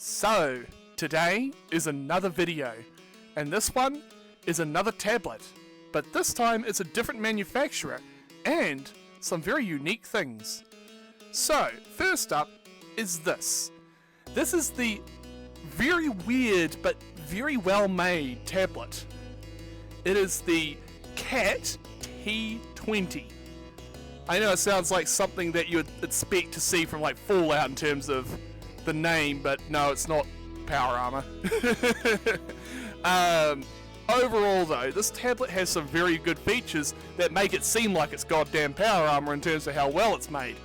So, today is another video, and this one is another tablet, but this time it's a different manufacturer, and some very unique things. So, first up is this. This is the very weird but very well made tablet. It is the Cat T20. I know it sounds like something that you would expect to see from like Fallout in terms of the name, but no, it's not power armor. Overall though, this tablet has some very good features that make it seem like it's goddamn power armor in terms of how well it's made.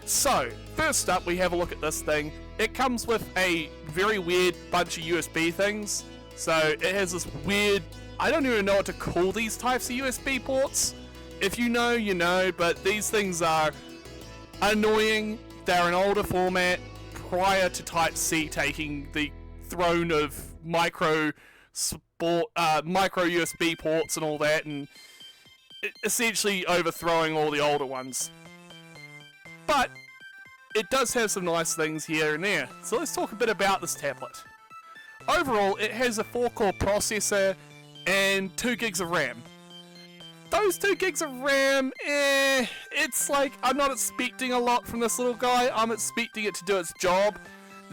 So, first up we have a look at this thing. It comes with a very weird bunch of USB things. So it has this weird, I don't even know what to call these types of USB ports. If you know, you know, but these things are annoying. They're an older format prior to Type-C taking the throne of micro USB ports and all that, and essentially overthrowing all the older ones. But it does have some nice things here and there. So let's talk a bit about this tablet. Overall, it has a 4-core processor and 2 gigs of RAM. Those 2 gigs of RAM, it's like, I'm not expecting a lot from this little guy. I'm expecting it to do its job.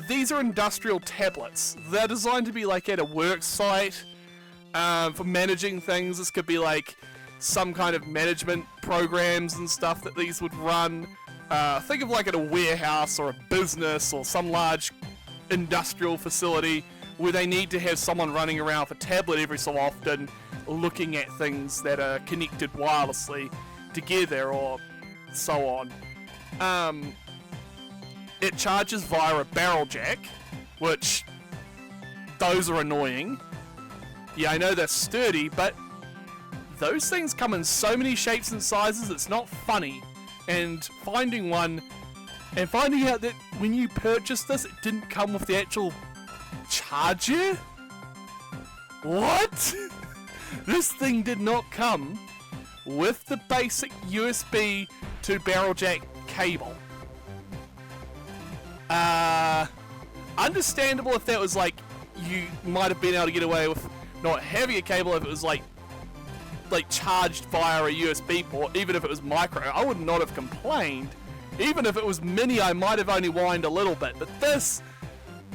These are industrial tablets. They're designed to be like at a work site for managing things. This could be like some kind of management programs and stuff that these would run. Think of like at a warehouse or a business or some large industrial facility where they need to have someone running around with a tablet every so often looking at things that are connected wirelessly together or so on. It charges via a barrel jack, which those are annoying. Yeah, I know they're sturdy, but those things come in so many shapes and sizes, it's not funny. And finding one, and finding out that when you purchased this, it didn't come with the actual charger? What? This thing did not come with the basic USB to barrel jack cable. Understandable if that was like, you might have been able to get away with not having a cable if it was like charged via a USB port, even if it was micro. I would not have complained. Even if it was mini, I might have only whined a little bit. But this,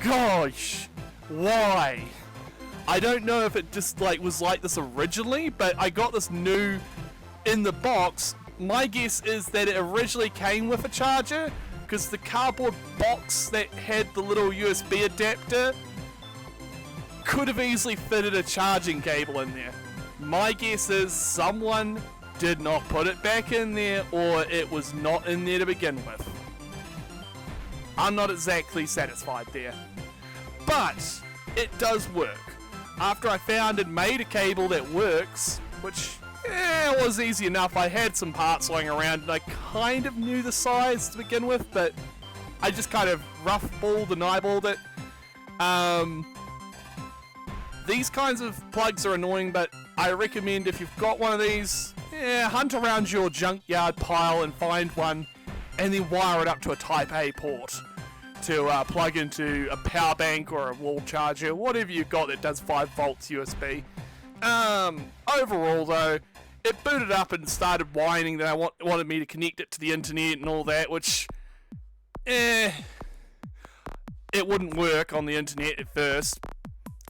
gosh, why? I don't know if it just like was like this originally, but I got this new in the box. My guess is that it originally came with a charger, because the cardboard box that had the little USB adapter could have easily fitted a charging cable in there. My guess is someone did not put it back in there, or it was not in there to begin with. I'm not exactly satisfied there. But it does work. After I found and made a cable that works, which was easy enough. I had some parts lying around and I kind of knew the size to begin with, but I just kind of rough-balled and eyeballed it. These kinds of plugs are annoying, but I recommend if you've got one of these, hunt around your junkyard pile and find one, and then wire it up to a Type A port to plug into a power bank or a wall charger, whatever you've got that does 5 volts USB. Overall though, it booted up and started whining that I wanted me to connect it to the internet and all that, which, it wouldn't work on the internet at first,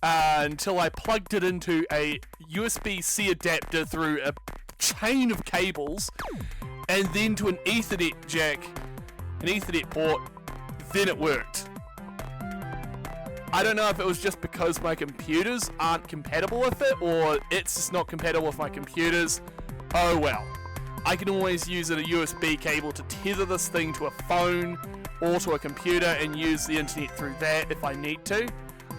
until I plugged it into a USB-C adapter through a chain of cables, and then to an Ethernet jack, an Ethernet port. Then it worked. I don't know if it was just because my computers aren't compatible with it, or it's just not compatible with my computers. Oh well. I can always use a USB cable to tether this thing to a phone or to a computer and use the internet through that if I need to.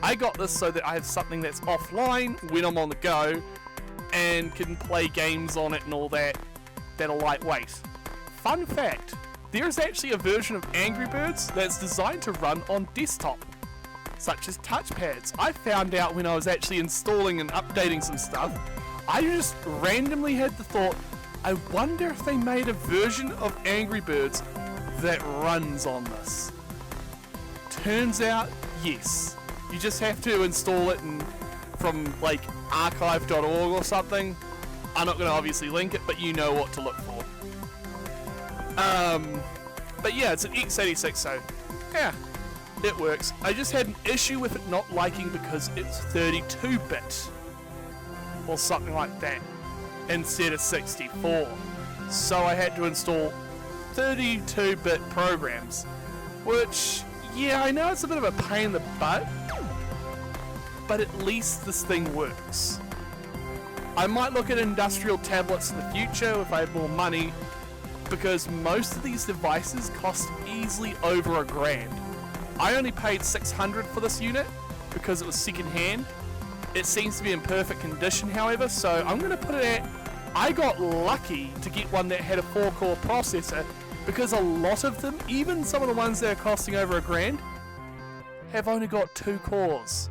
I got this so that I have something that's offline when I'm on the go and can play games on it and all that are lightweight. Fun fact. There is actually a version of Angry Birds that's designed to run on desktop, such as touchpads. I found out when I was actually installing and updating some stuff. I just randomly had the thought, I wonder if they made a version of Angry Birds that runs on this. Turns out, yes. You just have to install it from like archive.org or something. I'm not going to obviously link it, but you know what to look for. But yeah, it's an x86, so yeah, it works. I just had an issue with it not liking because it's 32-bit or something like that instead of 64. So I had to install 32-bit programs, which, yeah, I know it's a bit of a pain in the butt, but at least this thing works. I might look at industrial tablets in the future if I have more money, because most of these devices cost easily over $1,000. I only paid $600 for this unit because it was second-hand. It seems to be in perfect condition, however, so I'm going to put it at... I got lucky to get one that had a 4-core processor, because a lot of them, even some of the ones that are costing over $1,000, have only got 2 cores.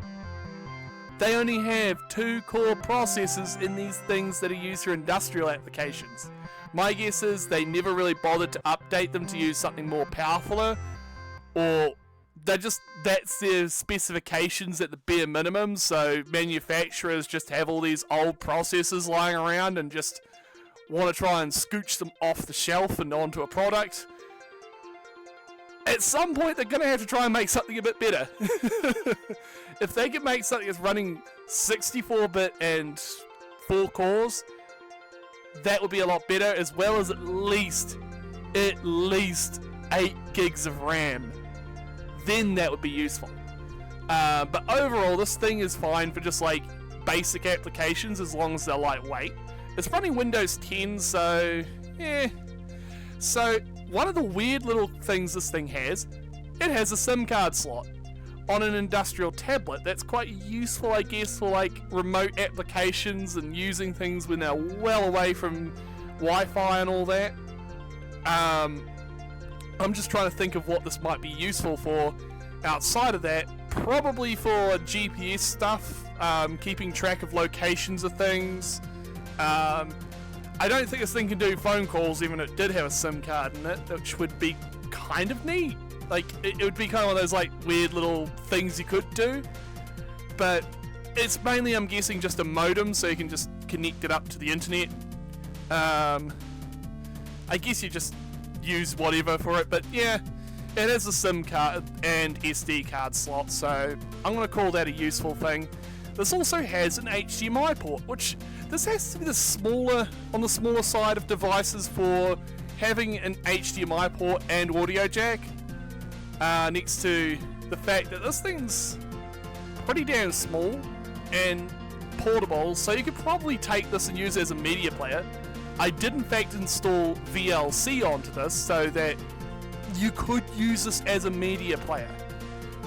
They only have 2-core processors in these things that are used for industrial applications. My guess is they never really bothered to update them to use something more powerful, or that's their specifications at the bare minimum, so manufacturers just have all these old processors lying around and just want to try and scooch them off the shelf and onto a product. At some point they're going to have to try and make something a bit better. If they can make something that's running 64-bit and 4 cores, that would be a lot better, as well as at least 8 gigs of RAM. Then that would be useful. But overall, this thing is fine for just like basic applications as long as they're lightweight. It's running Windows 10, so yeah. So one of the weird little things this thing has, it has a SIM card slot. On an industrial tablet, that's quite useful, I guess, for like remote applications and using things when they're well away from Wi-Fi and all that. I'm just trying to think of what this might be useful for outside of that. Probably for GPS stuff, keeping track of locations of things. I don't think this thing can do phone calls, even if it did have a SIM card in it, which would be kind of neat. Like, it would be kind of one of those, like, weird little things you could do. But it's mainly, I'm guessing, just a modem, so you can just connect it up to the internet. I guess you just use whatever for it, but yeah, it has a SIM card and SD card slot, so I'm going to call that a useful thing. This also has an HDMI port, which this has to be on the smaller side of devices for having an HDMI port and audio jack. Next to the fact that this thing's pretty damn small and portable, so you could probably take this and use it as a media player. I did in fact install VLC onto this so that you could use this as a media player.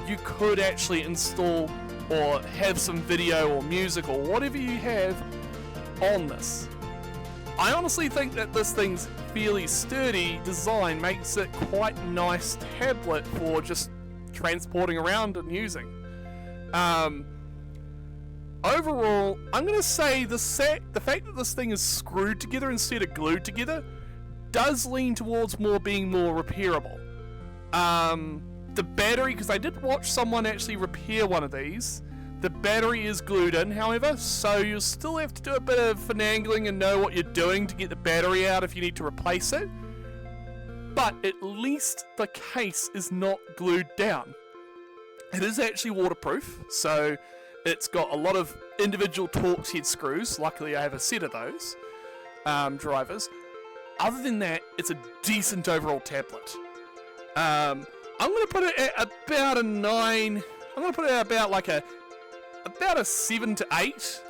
You could actually install or have some video or music or whatever you have on this. I honestly think that this thing's fairly sturdy design makes it quite a nice tablet for just transporting around and using. Overall, I'm going to say the fact that this thing is screwed together instead of glued together does lean towards being more repairable. The battery, because I did watch someone actually repair one of these, the battery is glued in, however, so you'll still have to do a bit of finagling and know what you're doing to get the battery out if you need to replace it. But at least the case is not glued down. It is actually waterproof, so it's got a lot of individual Torx head screws. Luckily I have a set of those drivers. Other than that, it's a decent overall tablet. I'm going to put it at about a 9. I'm going to put it at about a 7 to 8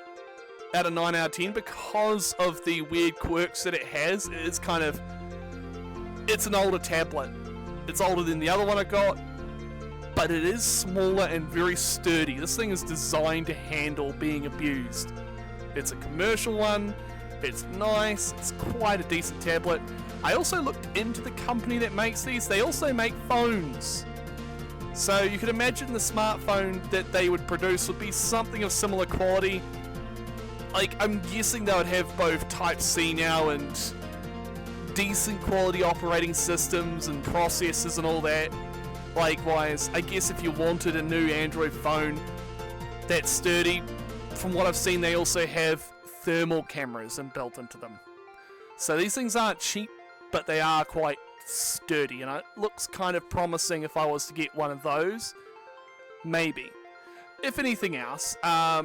out of 9 out of 10 because of the weird quirks that it has. It's an older tablet. It's older than the other one I got, but it is smaller and very sturdy. This thing is designed to handle being abused. It's a commercial one. It's nice. It's quite a decent tablet. I also looked into the company that makes these. They also make phones. So you could imagine the smartphone that they would produce would be something of similar quality. Like, I'm guessing they would have both Type-C now and decent quality operating systems and processors and all that. Likewise, I guess if you wanted a new Android phone that's sturdy, from what I've seen, they also have thermal cameras inbuilt into them. So these things aren't cheap, but they are quite sturdy, and it looks kind of promising if I was to get one of those. Maybe. If anything else, I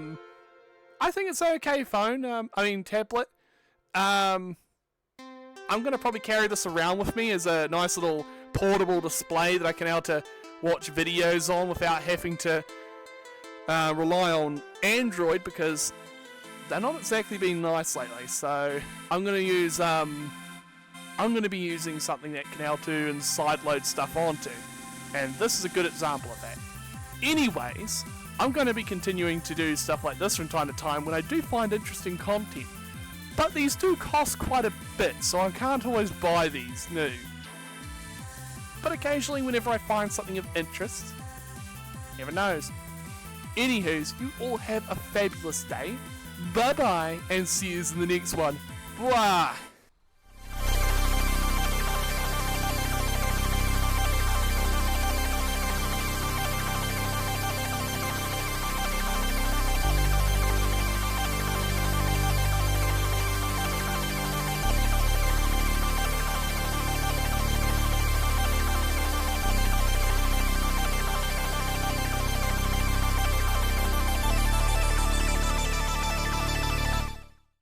think it's an okay phone. Tablet. I'm going to probably carry this around with me as a nice little portable display that I can able to watch videos on without having to rely on Android, because they're not exactly being nice lately. So I'm going to use I'm going to be using something that can able to and sideload stuff onto, and this is a good example of that. Anyways, I'm going to be continuing to do stuff like this from time to time when I do find interesting content. But these do cost quite a bit, so I can't always buy these new. But occasionally, whenever I find something of interest, never knows. Anywho's, you all have a fabulous day. Bye bye, and see you in the next one. Bye.